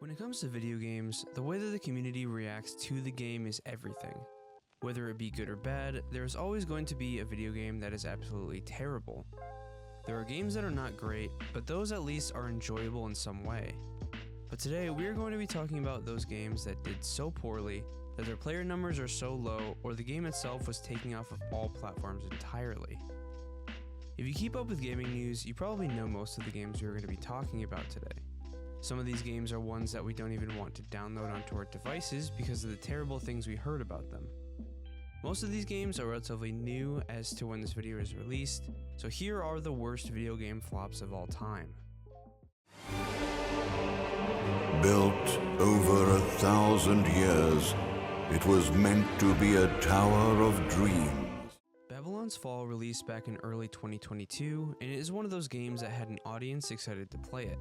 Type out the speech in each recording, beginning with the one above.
When it comes to video games, the way that the community reacts to the game is everything. Whether it be good or bad, there is always going to be a video game that is absolutely terrible. There are games that are not great, but those at least are enjoyable in some way. But today we are going to be talking about those games that did so poorly that their player numbers are so low, or the game itself was taken off of all platforms entirely. If you keep up with gaming news, you probably know most of the games we are going to be talking about today. Some of these games are ones that we don't even want to download onto our devices because of the terrible things we heard about them. Most of these games are relatively new as to when this video is released, so here are the worst video game flops of all time. Built over 1,000 years, it was meant to be a tower of dreams. Babylon's Fall released back in early 2022, and it is one of those games that had an audience excited to play it.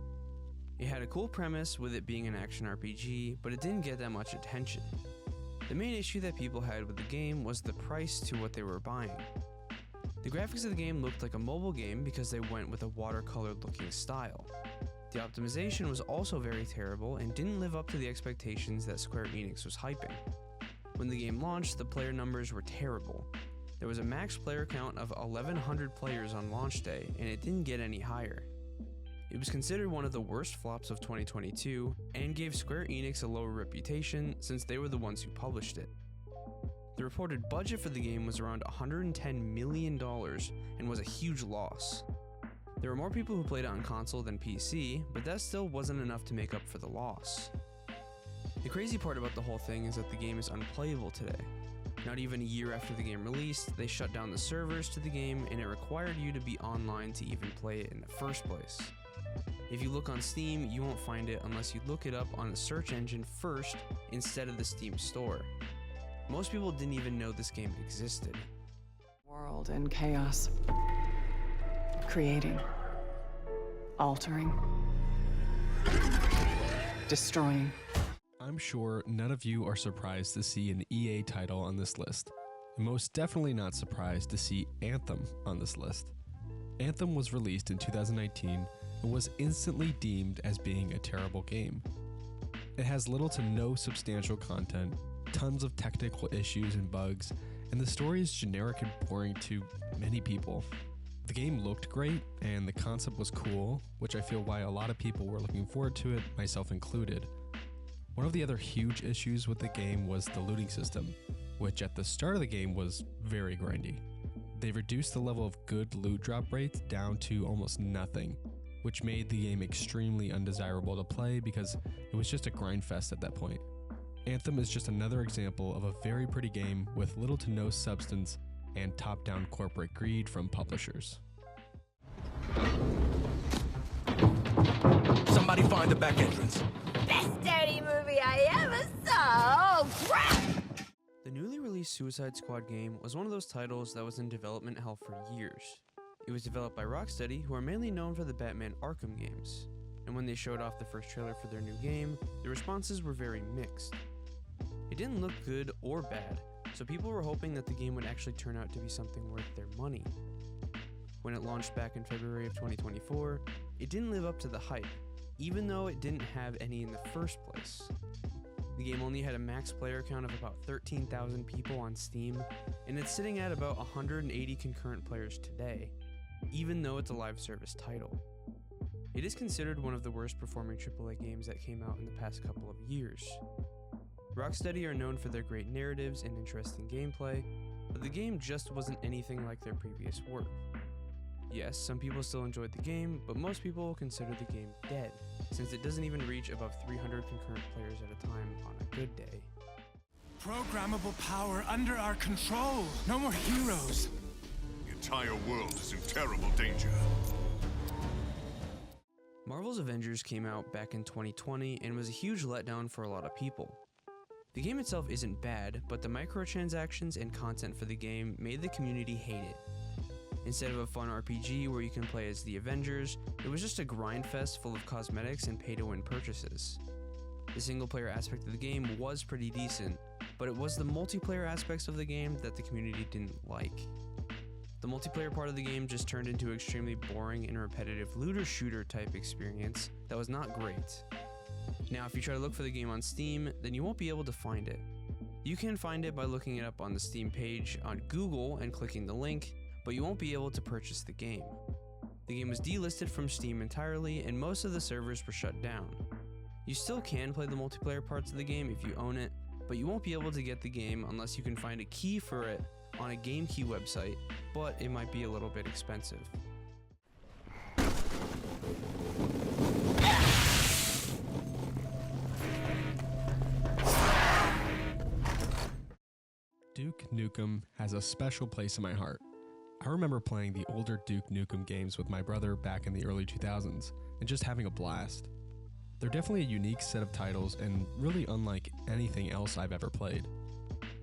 It had a cool premise with it being an action RPG, but it didn't get that much attention. The main issue that people had with the game was the price to what they were buying. The graphics of the game looked like a mobile game because they went with a watercolored looking style. The optimization was also very terrible and didn't live up to the expectations that Square Enix was hyping. When the game launched, the player numbers were terrible. There was a max player count of 1,100 players on launch day, and it didn't get any higher. It was considered one of the worst flops of 2022 and gave Square Enix a lower reputation since they were the ones who published it. The reported budget for the game was around $110 million and was a huge loss. There were more people who played it on console than PC, but that still wasn't enough to make up for the loss. The crazy part about the whole thing is that the game is unplayable today. Not even a year after the game released, they shut down the servers to the game and it required you to be online to even play it in the first place. If you look on Steam, you won't find it unless you look it up on the search engine first instead of the Steam store. Most people didn't even know this game existed. World in chaos. Creating. Altering. Destroying. I'm sure none of you are surprised to see an EA title on this list, and most definitely not surprised to see Anthem on this list. Anthem was released in 2019 and was instantly deemed as being a terrible game. It has little to no substantial content, tons of technical issues and bugs, and the story is generic and boring to many people. The game looked great, and the concept was cool, which I feel why a lot of people were looking forward to it, myself included. One of the other huge issues with the game was the looting system, which at the start of the game was very grindy. They reduced the level of good loot drop rates down to almost nothing, which made the game extremely undesirable to play because it was just a grind fest at that point. Anthem is just another example of a very pretty game with little to no substance and top-down corporate greed from publishers. Somebody find the back entrance. Best dirty movie I ever saw! Oh, crap! The newly released Suicide Squad game was one of those titles that was in development hell for years. It was developed by Rocksteady, who are mainly known for the Batman Arkham games, and when they showed off the first trailer for their new game, the responses were very mixed. It didn't look good or bad, so people were hoping that the game would actually turn out to be something worth their money. When it launched back in February of 2024, it didn't live up to the hype, even though it didn't have any in the first place. The game only had a max player count of about 13,000 people on Steam, and it's sitting at about 180 concurrent players today, even though it's a live service title. It is considered one of the worst performing AAA games that came out in the past couple of years. Rocksteady are known for their great narratives and interesting gameplay, but the game just wasn't anything like their previous work. Yes, some people still enjoyed the game, but most people consider the game dead, since it doesn't even reach above 300 concurrent players at a time on a good day. Programmable power under our control. No more heroes. The entire world is in terrible danger. Marvel's Avengers came out back in 2020 and was a huge letdown for a lot of people. The game itself isn't bad, but the microtransactions and content for the game made the community hate it. Instead of a fun RPG where you can play as the Avengers, it was just a grind fest full of cosmetics and pay-to-win purchases. The single-player aspect of the game was pretty decent, but it was the multiplayer aspects of the game that the community didn't like. The multiplayer part of the game just turned into an extremely boring and repetitive looter-shooter type experience that was not great. Now, if you try to look for the game on Steam, then you won't be able to find it. You can find it by looking it up on the Steam page on Google and clicking the link, but you won't be able to purchase the game. The game was delisted from Steam entirely, and most of the servers were shut down. You still can play the multiplayer parts of the game if you own it, but you won't be able to get the game unless you can find a key for it on a GameKey website, but it might be a little bit expensive. Duke Nukem has a special place in my heart. I remember playing the older Duke Nukem games with my brother back in the early 2000s and just having a blast. They're definitely a unique set of titles and really unlike anything else I've ever played.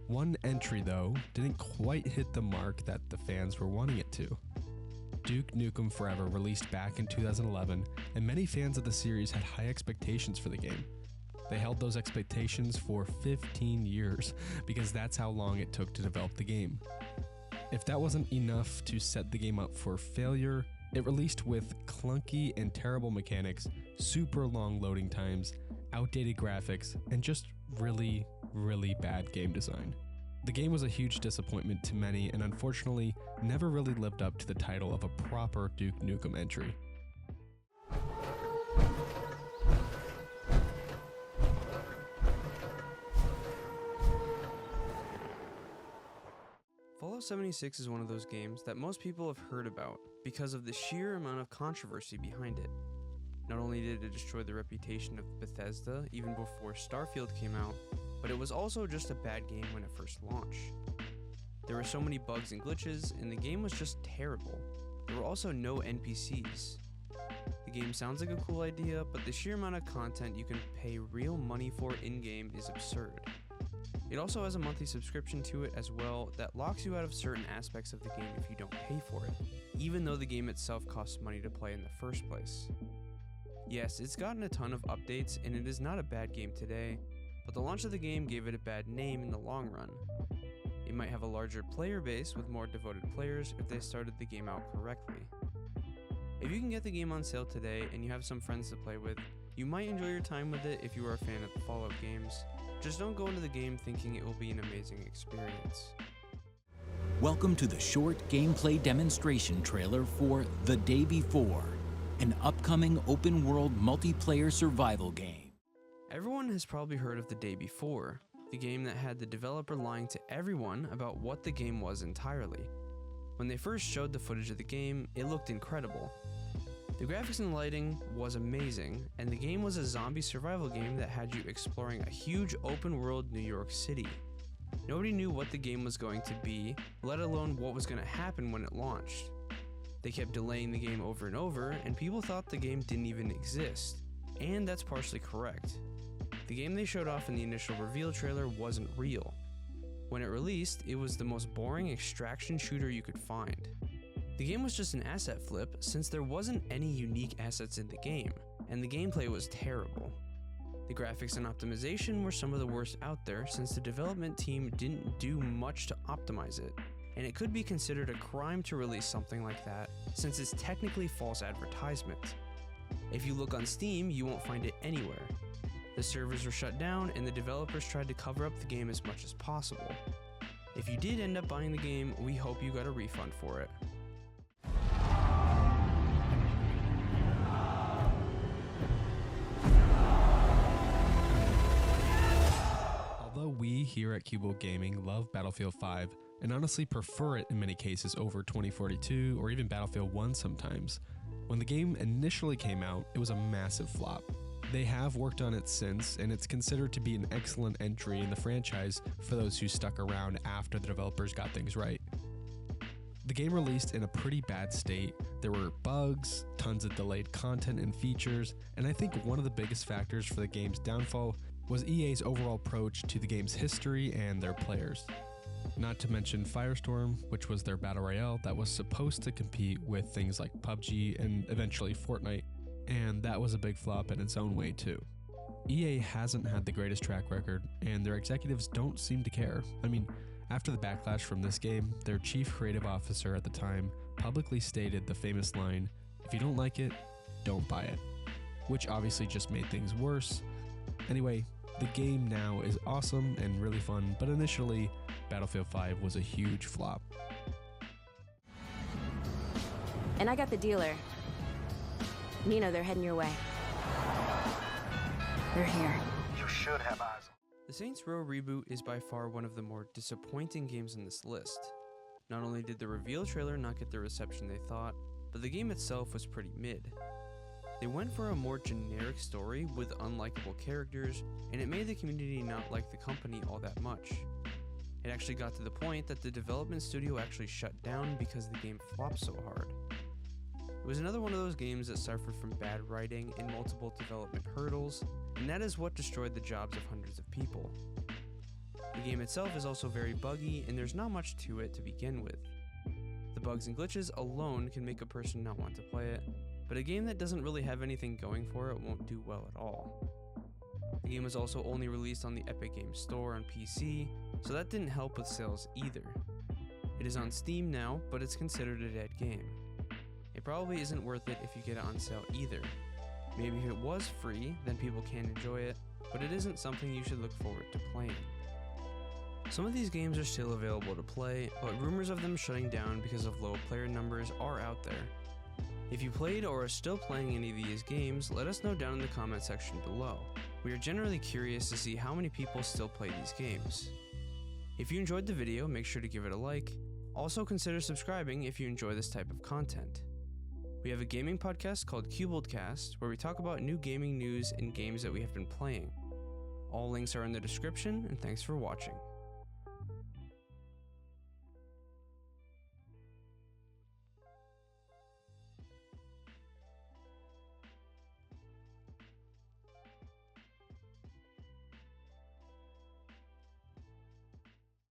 One entry though didn't quite hit the mark that the fans were wanting it to. Duke Nukem Forever released back in 2011, and many fans of the series had high expectations for the game. They held those expectations for 15 years because that's how long it took to develop the game. If that wasn't enough to set the game up for failure, it released with clunky and terrible mechanics, super long loading times, outdated graphics, and just really, really bad game design. The game was a huge disappointment to many and unfortunately never really lived up to the title of a proper Duke Nukem entry. Fallout 76 is one of those games that most people have heard about because of the sheer amount of controversy behind it. Not only did it destroy the reputation of Bethesda even before Starfield came out, but it was also just a bad game when it first launched. There were so many bugs and glitches, and the game was just terrible. There were also no NPCs. The game sounds like a cool idea, but the sheer amount of content you can pay real money for in-game is absurd. It also has a monthly subscription to it as well that locks you out of certain aspects of the game if you don't pay for it, even though the game itself costs money to play in the first place. Yes, it's gotten a ton of updates and it is not a bad game today, but the launch of the game gave it a bad name in the long run. It might have a larger player base with more devoted players if they started the game out correctly. If you can get the game on sale today and you have some friends to play with, you might enjoy your time with it if you are a fan of the Fallout games. Just don't go into the game thinking it will be an amazing experience. Welcome to the short gameplay demonstration trailer for The Day Before, an upcoming open-world multiplayer survival game. Everyone has probably heard of The Day Before, the game that had the developer lying to everyone about what the game was entirely. When they first showed the footage of the game, it looked incredible. The graphics and lighting was amazing, and the game was a zombie survival game that had you exploring a huge open-world New York City. Nobody knew what the game was going to be, let alone what was going to happen when it launched. They kept delaying the game over and over, and people thought the game didn't even exist. And that's partially correct. The game they showed off in the initial reveal trailer wasn't real. When it released, it was the most boring extraction shooter you could find. The game was just an asset flip since there wasn't any unique assets in the game, and the gameplay was terrible. The graphics and optimization were some of the worst out there since the development team didn't do much to optimize it, and it could be considered a crime to release something like that since it's technically false advertisement. If you look on Steam, you won't find it anywhere. The servers were shut down and the developers tried to cover up the game as much as possible. If you did end up buying the game, we hope you got a refund for it. Although we here at Cubo Gaming love Battlefield 5 and honestly prefer it in many cases over 2042 or even Battlefield 1 sometimes, when the game initially came out, it was a massive flop. They have worked on it since, and it's considered to be an excellent entry in the franchise for those who stuck around after the developers got things right. The game released in a pretty bad state. There were bugs, tons of delayed content and features, and I think one of the biggest factors for the game's downfall was EA's overall approach to the game's history and their players. Not to mention Firestorm, which was their battle royale that was supposed to compete with things like PUBG and eventually Fortnite, and that was a big flop in its own way too. EA hasn't had the greatest track record, and their executives don't seem to care. I mean, after the backlash from this game, their chief creative officer at the time publicly stated the famous line, "If you don't like it, don't buy it," which obviously just made things worse, Anyway, the game now is awesome and really fun, but initially, Battlefield 5 was a huge flop. And I got the dealer. Nino, they're heading your way. They're here. You should have eyes. The Saints Row reboot is by far one of the more disappointing games on this list. Not only did the reveal trailer not get the reception they thought, but the game itself was pretty mid. They went for a more generic story with unlikable characters, and it made the community not like the company all that much. It actually got to the point that the development studio actually shut down because the game flopped so hard. It was another one of those games that suffered from bad writing and multiple development hurdles, and that is what destroyed the jobs of hundreds of people. The game itself is also very buggy, and there's not much to it to begin with. The bugs and glitches alone can make a person not want to play it, but a game that doesn't really have anything going for it won't do well at all. The game was also only released on the Epic Games Store on PC, so that didn't help with sales either. It is on Steam now, but it's considered a dead game. It probably isn't worth it if you get it on sale either. Maybe if it was free, then people can enjoy it, but it isn't something you should look forward to playing. Some of these games are still available to play, but rumors of them shutting down because of low player numbers are out there. If you played or are still playing any of these games, let us know down in the comment section below. We are generally curious to see how many people still play these games. If you enjoyed the video, make sure to give it a like. Also consider subscribing if you enjoy this type of content. We have a gaming podcast called Cuboldcast, where we talk about new gaming news and games that we have been playing. All links are in the description, and thanks for watching.